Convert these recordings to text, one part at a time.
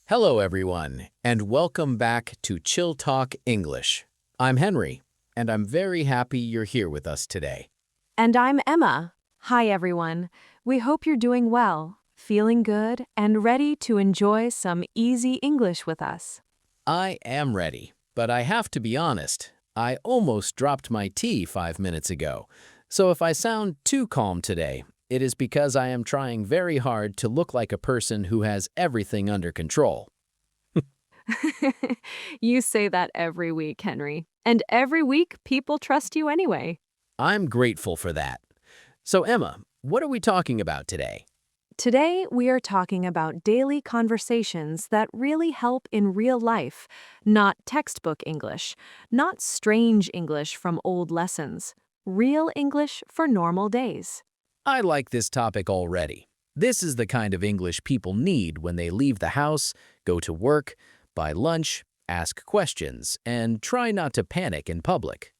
Hello, everyone, and welcome back to Chilltalk English. I'm Henry, and I'm very happy you're here with us today. And I'm Emma. Hi, everyone. We hope you're doing well, feeling good, and ready to enjoy some easy English with us. I am ready, but I have to be honest, I almost dropped my tea 5 minutes ago. So if I sound too calm today, it is because I am trying very hard to look like a person who has everything under control. You say that every week, Henry. And every week, people trust you anyway. I'm grateful for that. So Emma, what are we talking about today? Today, we are talking about daily conversations that really help in real life, not textbook English, not strange English from old lessons, real English for normal days. I like this topic already. This is the kind of English people need when they leave the house, go to work, buy lunch, ask questions, and try not to panic in public.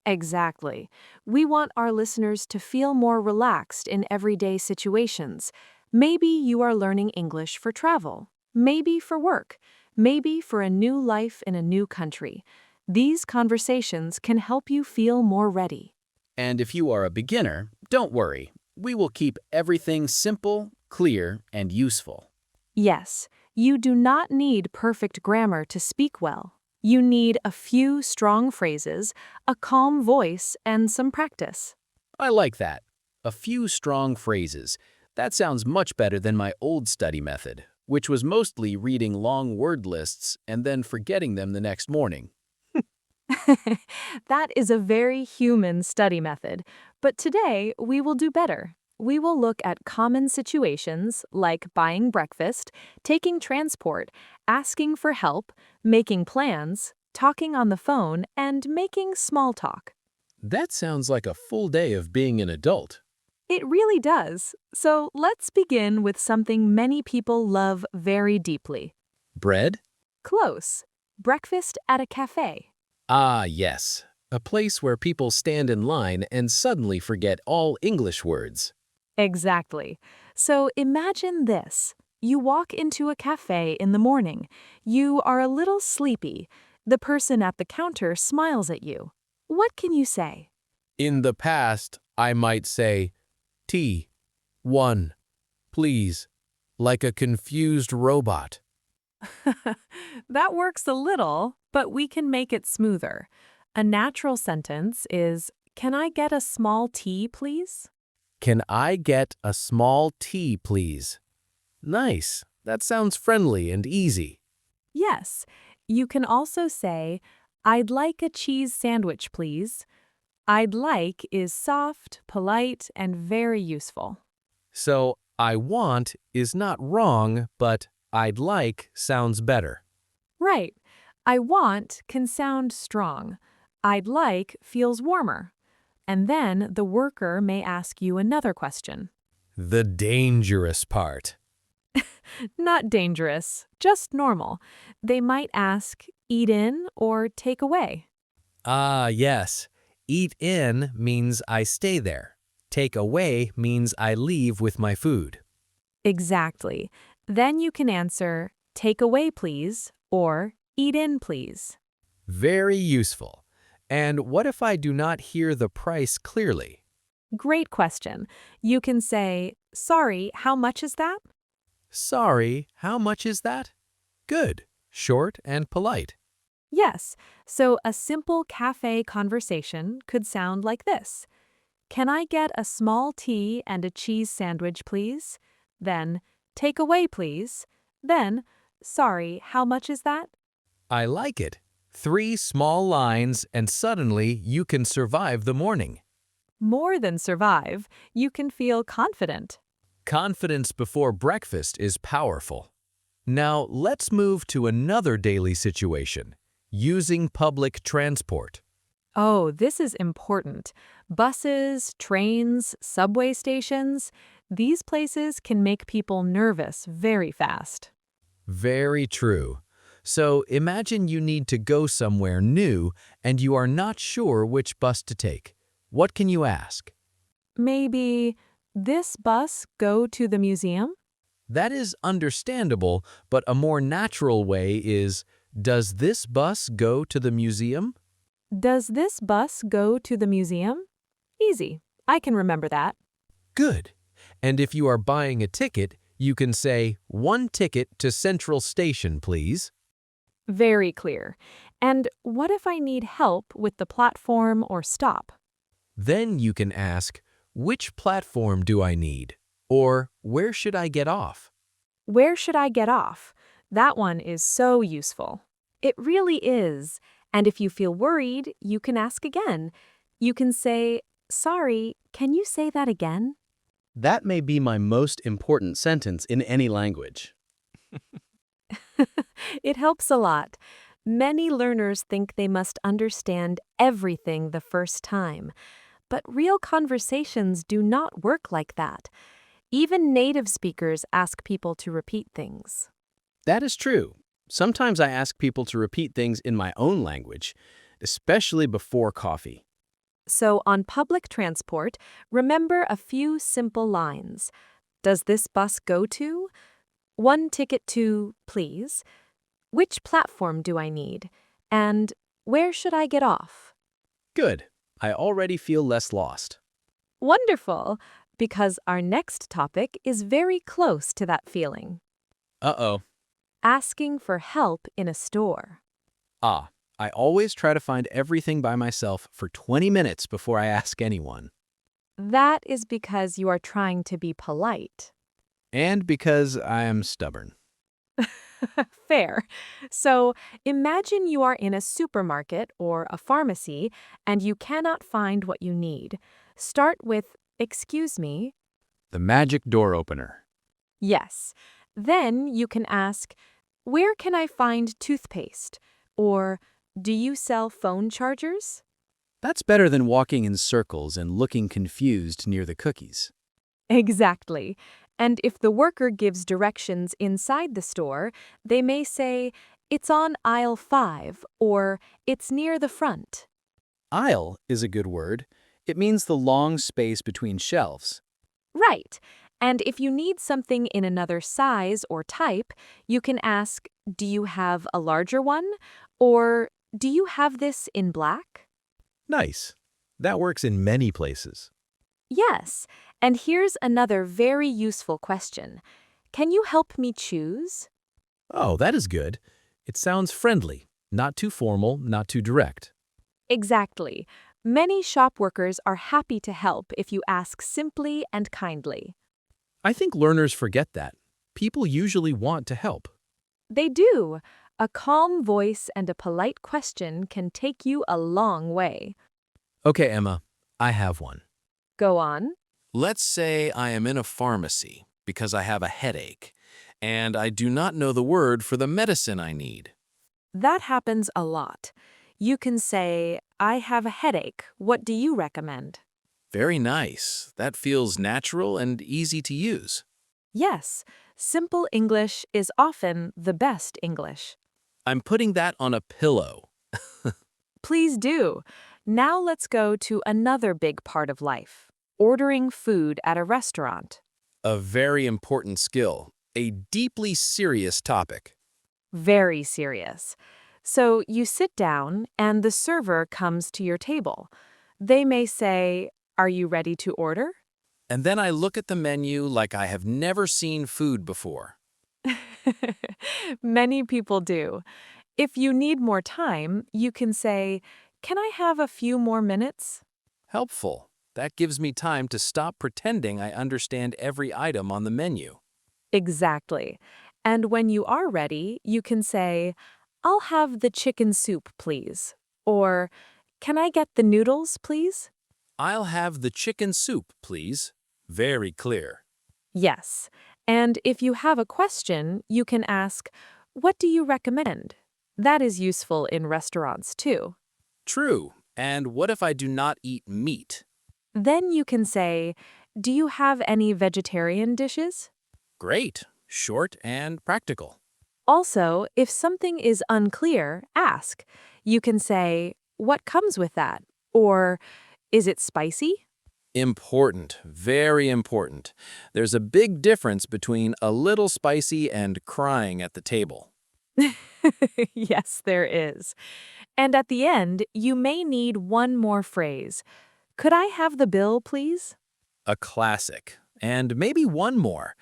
Exactly. We want our listeners to feel more relaxed in everyday situations. Maybe you are learning English for travel, maybe for work, maybe for a new life in a new country. These conversations can help you feel more ready. And if you are a beginner, don't worry. We will keep everything simple, clear, and useful. Yes, you do not need perfect grammar to speak well. You need a few strong phrases, a calm voice, and some practice. I like that. A few strong phrases. That sounds much better than my old study method, which was mostly reading long word lists and then forgetting them the next morning. That is a very human study method, but today we will do better. We will look at common situations like buying breakfast, taking transport, asking for help, making plans, talking on the phone, and making small talk. That sounds like a full day of being an adult. It really does. So let's begin with something many people love very deeply. Bread? Close. Breakfast at a café. Ah, yes. A place where people stand in line and suddenly forget all English words. Exactly. So imagine this. You walk into a cafe in the morning. You are a little sleepy. The person at the counter smiles at you. What can you say? In the past, I might say, tea, one, please, like a confused robot. That works a little, but we can make it smoother. A natural sentence is, "Can I get a small tea, please?" Can I get a small tea, please? Nice. That sounds friendly and easy. Yes. You can also say, "I'd like a cheese sandwich, please." I'd like is soft, polite, and very useful. So, I want is not wrong, but I'd like sounds better. Right. I want can sound strong. I'd like feels warmer. And then the worker may ask you another question. The dangerous part. Not dangerous, just normal. They might ask, eat in or take away. Ah, yes. Eat in means I stay there. Take away means I leave with my food. Exactly. Then you can answer, take away please, or eat in please. Very useful. And what if I do not hear the price clearly? Great question. You can say, sorry, how much is that? Sorry, how much is that? Good. Short and polite. Yes, so a simple cafe conversation could sound like this. Can I get a small tea and a cheese sandwich, please? Then, take away, please. Then, sorry, how much is that? I like it. 3 small lines and suddenly you can survive the morning. More than survive, you can feel confident. Confidence before breakfast is powerful. Now let's move to another daily situation, using public transport. Oh, this is important. Buses, trains, subway stations, these places can make people nervous very fast. Very true. So imagine you need to go somewhere new and you are not sure which bus to take. What can you ask? Maybe, this bus go to the museum? That is understandable, but a more natural way is, does this bus go to the museum? Does this bus go to the museum? Easy. I can remember that. Good. And if you are buying a ticket, you can say, one ticket to Central Station, please. Very clear. And what if I need help with the platform or stop? Then you can ask, which platform do I need? Or where should I get off? Where should I get off? That one is so useful. It really is. And if you feel worried, you can ask again. You can say, sorry, can you say that again? That may be my most important sentence in any language. It helps a lot. Many learners think they must understand everything the first time. But real conversations do not work like that. Even native speakers ask people to repeat things. That is true. Sometimes I ask people to repeat things in my own language, especially before coffee. So on public transport, remember a few simple lines. Does this bus go to? One ticket to, please. Which platform do I need? And where should I get off? Good. I already feel less lost. Wonderful, because our next topic is very close to that feeling. Uh-oh. Asking for help in a store. I always try to find everything by myself for 20 minutes before I ask anyone. That is because you are trying to be polite. And because I am stubborn. Fair. So imagine you are in a supermarket or a pharmacy and you cannot find what you need. Start with, excuse me. The magic door opener. Yes. Then you can ask, where can I find toothpaste? Or, do you sell phone chargers? That's better than walking in circles and looking confused near the cookies. Exactly. And if the worker gives directions inside the store, they may say, it's on aisle 5 or it's near the front. Aisle is a good word. It means the long space between shelves. Right. And if you need something in another size or type, you can ask, do you have a larger one? Or do you have this in black? Nice. That works in many places. Yes. And here's another very useful question. Can you help me choose? Oh, that is good. It sounds friendly, not too formal, not too direct. Exactly. Many shop workers are happy to help if you ask simply and kindly. I think learners forget that. People usually want to help. They do. A calm voice and a polite question can take you a long way. Okay, Emma, I have one. Go on. Let's say I am in a pharmacy because I have a headache, and I do not know the word for the medicine I need. That happens a lot. You can say, I have a headache. What do you recommend? Very nice. That feels natural and easy to use. Yes, simple English is often the best English. I'm putting that on a pillow. Please do. Now let's go to another big part of life, ordering food at a restaurant. A very important skill, a deeply serious topic. Very serious. So you sit down and the server comes to your table. They may say, are you ready to order? And then I look at the menu like I have never seen food before. Many people do. If you need more time, you can say, can I have a few more minutes? Helpful. That gives me time to stop pretending I understand every item on the menu. Exactly. And when you are ready, you can say, I'll have the chicken soup, please. Or, can I get the noodles, please? I'll have the chicken soup, please. Very clear. Yes. And if you have a question, you can ask, what do you recommend? That is useful in restaurants too. True. And what if I do not eat meat? Then you can say, do you have any vegetarian dishes? Great. Short and practical. Also, if something is unclear, ask. You can say, what comes with that? Or, is it spicy? Important, very important. There's a big difference between a little spicy and crying at the table. Yes, there is. And at the end, you may need one more phrase. Could I have the bill, please? A classic. And maybe one more.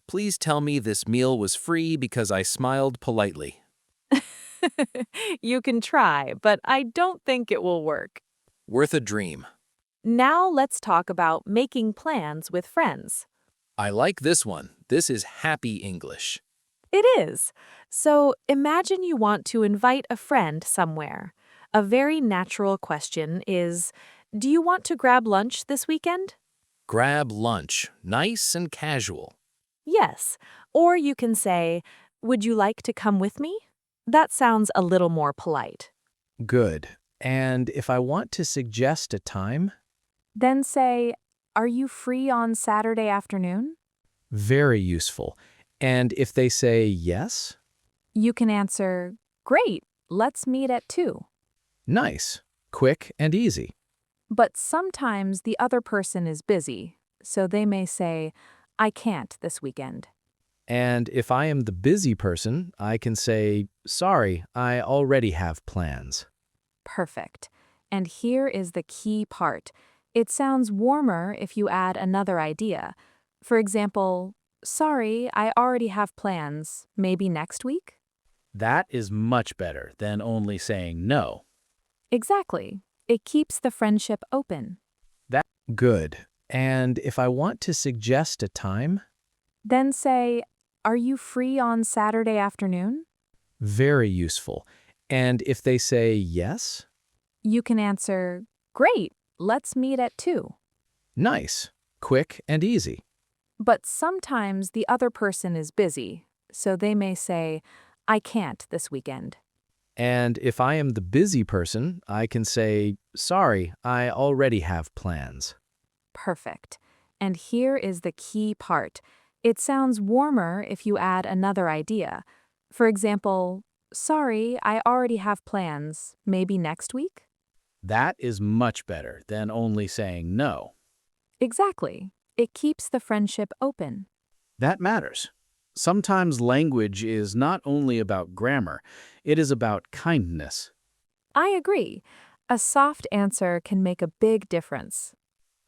Please tell me this meal was free because I smiled politely. You can try, but I don't think it will work. Worth a dream. Now let's talk about making plans with friends. I like this one. This is happy English. It is. So imagine you want to invite a friend somewhere. A very natural question is, do you want to grab lunch this weekend? Grab lunch. Nice and casual. Yes. Or you can say, would you like to come with me? That sounds a little more polite. Good. And if I want to suggest a time? Then say, are you free on Saturday afternoon? Very useful. And if they say yes? You can answer, great, let's meet at 2. Nice. Quick and easy. But sometimes the other person is busy, so they may say, I can't this weekend. And if I am the busy person, I can say, sorry, I already have plans. Perfect. And here is the key part. It sounds warmer if you add another idea. For example, sorry, I already have plans. Maybe next week? That is much better than only saying no. Exactly. It keeps the friendship open. That's good. And if I want to suggest a time? Then say, are you free on Saturday afternoon? Very useful. And if they say yes? You can answer, great, let's meet at 2. Nice. Quick and easy. But sometimes the other person is busy, so they may say, I can't this weekend. And if I am the busy person, I can say, sorry, I already have plans. Perfect. And here is the key part. It sounds warmer if you add another idea. For example, sorry, I already have plans. Maybe next week? That is much better than only saying no. Exactly. It keeps the friendship open. That matters. Sometimes language is not only about grammar, it is about kindness. I agree. A soft answer can make a big difference.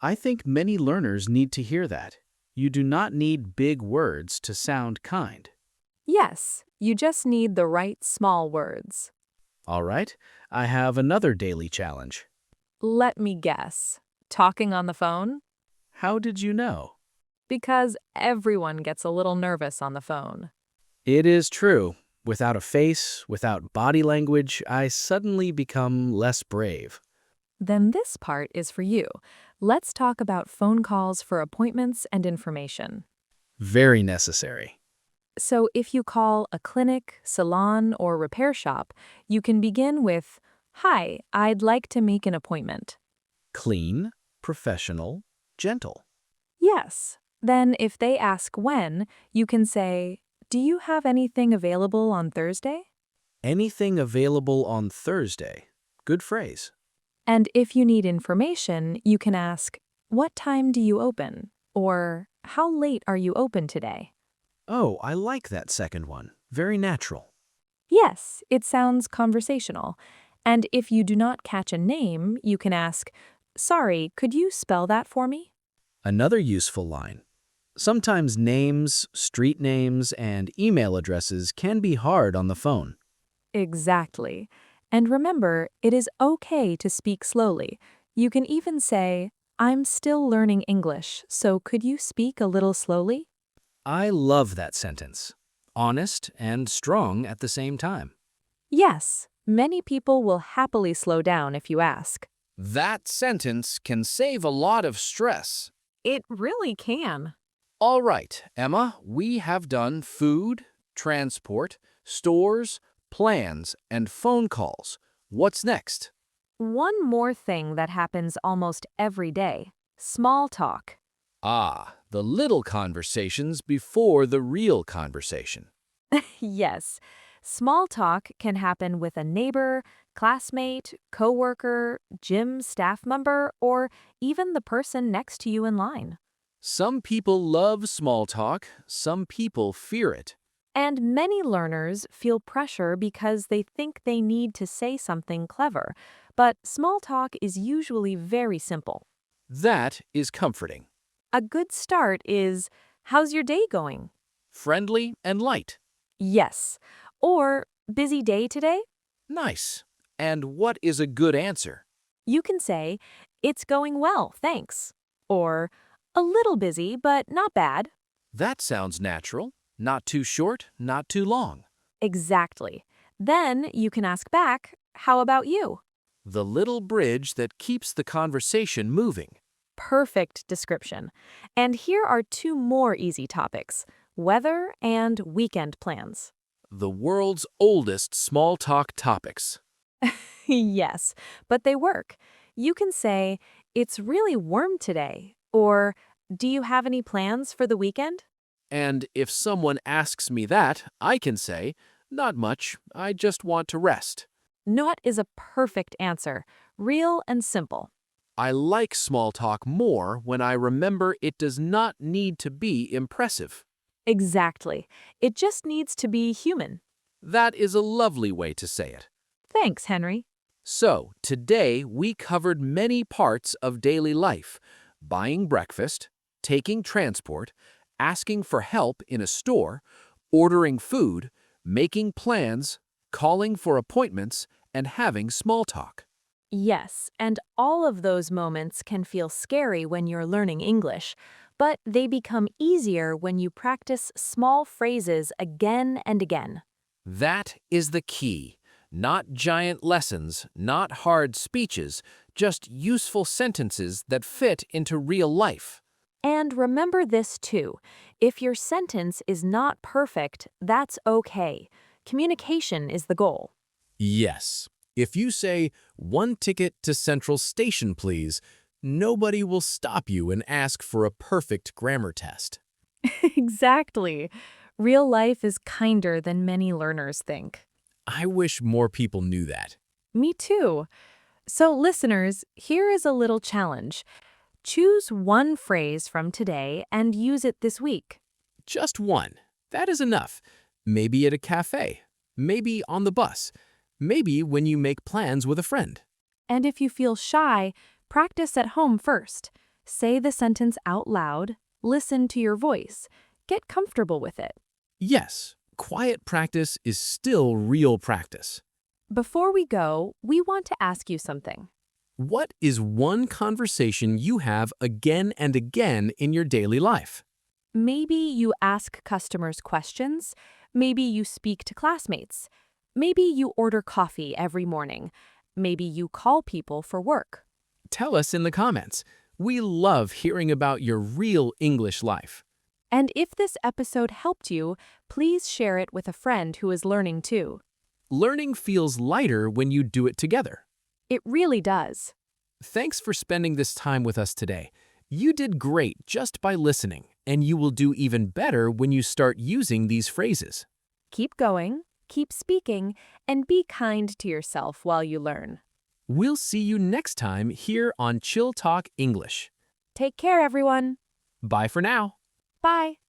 I think many learners need to hear that. You do not need big words to sound kind. Yes, you just need the right small words. All right, I have another daily challenge. Let me guess. Talking on the phone? How did you know? Because everyone gets a little nervous on the phone. It is true. Without a face, without body language, I suddenly become less brave. Then this part is for you. Let's talk about phone calls for appointments and information. Very necessary. So if you call a clinic, salon, or repair shop, you can begin with, Hi, I'd like to make an appointment. Clean, professional, gentle. Yes. Then if they ask when, you can say, Do you have anything available on Thursday? Anything available on Thursday. Good phrase. And if you need information, you can ask, What time do you open? Or, How late are you open today? Oh, I like that second one. Very natural. Yes, it sounds conversational. And if you do not catch a name, you can ask, Sorry, could you spell that for me? Another useful line. Sometimes names, street names, and email addresses can be hard on the phone. Exactly. And remember, it is okay to speak slowly. You can even say, I'm still learning English, so could you speak a little slowly? I love that sentence. Honest and strong at the same time. Yes, many people will happily slow down if you ask. That sentence can save a lot of stress. It really can. All right, Emma, we have done food, transport, stores, plans, and phone calls. What's next? One more thing that happens almost every day, small talk. Ah, the little conversations before the real conversation. Yes, Small talk can happen with a neighbor, classmate, coworker, gym staff member, or even the person next to you in line. Some people love small talk, some people fear it. And many learners feel pressure because they think they need to say something clever, but small talk is usually very simple. That is comforting. A good start is, "How's your day going?" Friendly and light. Yes. Or, "Busy day today?" Nice. And what is a good answer? You can say, "It's going well, thanks." Or, "A little busy, but not bad." That sounds natural. Not too short, not too long. Exactly. Then you can ask back, "How about you?" The little bridge that keeps the conversation moving. Perfect description. And here are two more easy topics: weather and weekend plans. The world's oldest small talk topics. Yes, but they work. You can say, "It's really warm today," or, "Do you have any plans for the weekend?" And if someone asks me that, I can say, not much, I just want to rest. Not is a perfect answer, real and simple. I like small talk more when I remember it does not need to be impressive. Exactly. It just needs to be human. That is a lovely way to say it. Thanks, Henry. So, today we covered many parts of daily life: buying breakfast, taking transport, asking for help in a store, ordering food, making plans, calling for appointments, and having small talk. Yes, and all of those moments can feel scary when you're learning English, but they become easier when you practice small phrases again and again. That is the key. Not giant lessons, not hard speeches, just useful sentences that fit into real life. And remember this too: if your sentence is not perfect, that's okay. Communication is the goal. Yes. If you say, "One ticket to Central Station, please," nobody will stop you and ask for a perfect grammar test. Exactly. Real life is kinder than many learners think. I wish more people knew that. Me too. So, listeners, here is a little challenge. Choose one phrase from today and use it this week. Just one. That is enough. Maybe at a cafe. Maybe on the bus. Maybe when you make plans with a friend. And if you feel shy, practice at home first. Say the sentence out loud, listen to your voice, get comfortable with it. Yes, quiet practice is still real practice. Before we go, we want to ask you something. What is one conversation you have again and again in your daily life? Maybe you ask customers questions. Maybe you speak to classmates. Maybe you order coffee every morning. Maybe you call people for work. Tell us in the comments. We love hearing about your real English life. And if this episode helped you, please share it with a friend who is learning too. Learning feels lighter when you do it together. It really does. Thanks for spending this time with us today. You did great just by listening, and you will do even better when you start using these phrases. Keep going, keep speaking, and be kind to yourself while you learn. We'll see you next time here on Chill Talk English. Take care, everyone. Bye for now. Bye.